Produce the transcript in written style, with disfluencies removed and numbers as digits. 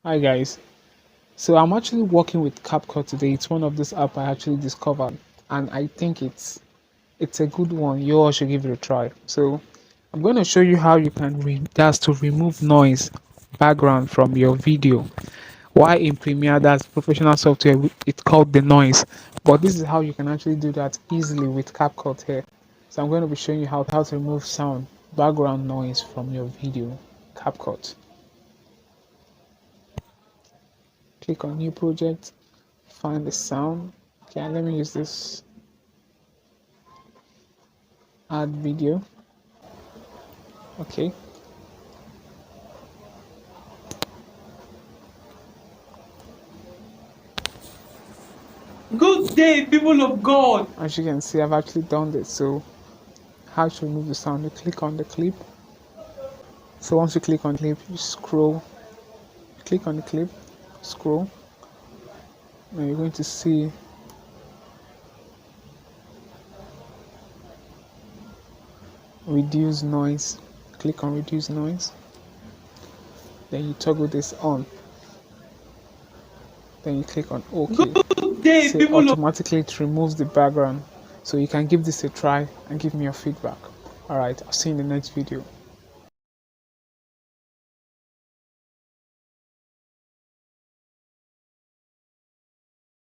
Hi guys. So I'm actually working with Capcut today. It's one of those app I actually discovered, and I think it's a good one. You all should give it a try. So I'm going to show you how you can that's to remove noise background from your video. Why in Premiere, that's professional software, it's called Denoise. But this is how you can actually do that easily with Capcut here. So I'm going to be showing you how to remove sound background noise from your video. Capcut. Click on new project, find the sound. Okay, let me use this, add video. Okay, Good day, people of God. as you can see, I've actually done this. So how to remove the sound? You click on the clip. So once you click on the clip, you scroll, click on the clip, scroll. Now you're going to see reduce noise. Click on reduce noise. Then you toggle this on. Then you click on OK. Good day, So people of automatically it removes the background. So you can give this a try and give me your feedback. Alright, I'll see you in the next video.